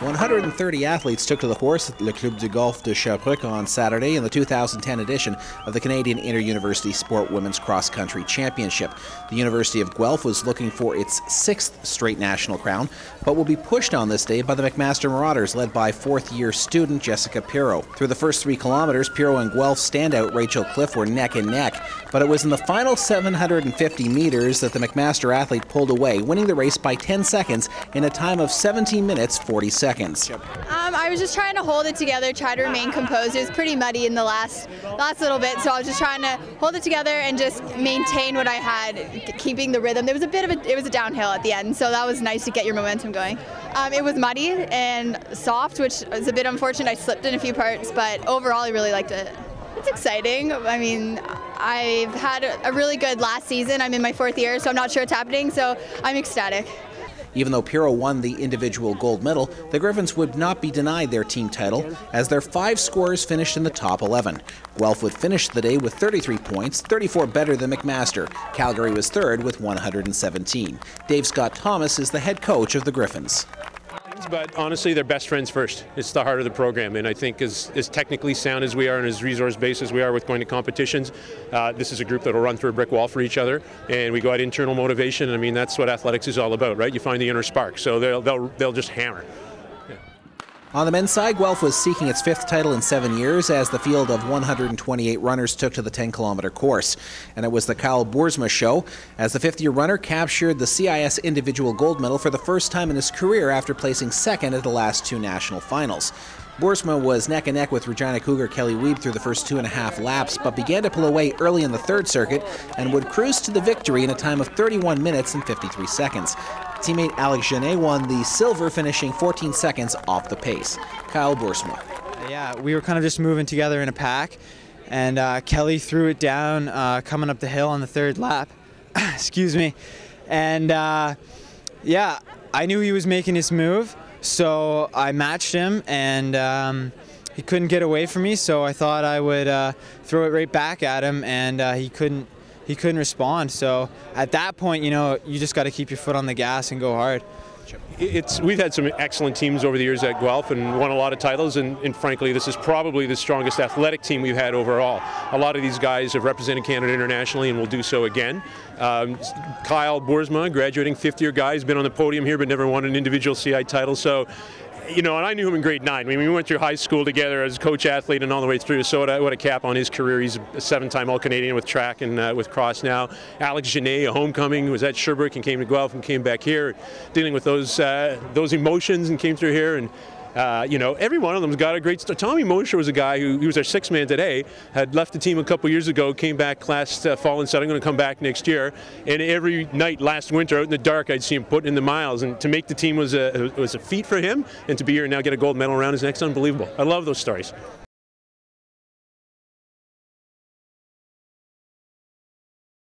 130 athletes took to the horse at Le Club du Golf de Sherbrooke on Saturday in the 2010 edition of the Canadian Inter-University Sport Women's Cross Country Championship. The University of Guelph was looking for its 6th straight national crown, but will be pushed on this day by the McMaster Marauders, led by 4th-year student Jessica Pearo. Through the first 3 kilometers, Pearo and Guelph standout Rachel Cliff were neck and neck, but it was in the final 750 meters that the McMaster athlete pulled away, winning the race by 10 seconds in a time of 17 minutes 40 seconds. I was just trying to hold it together, try to remain composed. It was pretty muddy in the last little bit, so I was just trying to hold it together and just maintain what I had, keeping the rhythm. There was it was a downhill at the end, so that was nice to get your momentum going. It was muddy and soft, which was a bit unfortunate. I slipped in a few parts, but overall I really liked it. It's exciting. I mean, I've had a really good last season. I'm in my 4th year, so I'm not sure what's happening, so I'm ecstatic. Even though Pearo won the individual gold medal, the Griffins would not be denied their team title, as their 5 scorers finished in the top 11. Guelph would finish the day with 33 points, 34 better than McMaster. Calgary was 3rd with 117. Dave Scott Thomas is the head coach of the Griffins. But honestly, they're best friends first. It's the heart of the program, and I think as technically sound as we are and as resource-based as we are with going to competitions, this is a group that will run through a brick wall for each other, and we go at internal motivation. I mean, that's what athletics is all about, right? You find the inner spark, so they'll just hammer. On the men's side, Guelph was seeking its 5th title in 7 years as the field of 128 runners took to the 10-kilometer course. And it was the Boorsma show as the 5th-year runner captured the CIS individual gold medal for the first time in his career after placing 2nd at the last 2 national finals. Boorsma was neck and neck with Regina Cougar Kelly Weeb through the first 2.5 laps, but began to pull away early in the 3rd circuit and would cruise to the victory in a time of 31 minutes and 53 seconds. Teammate Alex Genet won the silver, finishing 14 seconds off the pace. Boorsma. Yeah, we were kind of just moving together in a pack, and Kelly threw it down coming up the hill on the 3rd lap. Excuse me. And yeah, I knew he was making his move, so I matched him, and he couldn't get away from me, so I thought I would throw it right back at him, and he couldn't respond. So at that point, you know, you just got to keep your foot on the gas and go hard. We've had some excellent teams over the years at Guelph and won a lot of titles, and frankly, this is probably the strongest athletic team we've had overall. A lot of these guys have represented Canada internationally and will do so again. Boorsma, graduating 5th-year guy, has been on the podium here but never won an individual CI title. So, you know, and I knew him in grade 9. I mean, we went through high school together as coach athlete and all the way through. So what a cap on his career. He's a 7-time All-Canadian with track and with cross now. Alex Genet, a homecoming, was at Sherbrooke and came to Guelph and came back here, dealing with those emotions, and came through here. And you know, every one of them's got a great story. Tommy Mosher was a guy who, he was our 6th man today, had left the team a couple years ago, came back last fall and said, I'm going to come back next year. And every night last winter out in the dark, I'd see him putting in the miles. And to make the team was a feat for him, and to be here and now get a gold medal around his neck's unbelievable. I love those stories.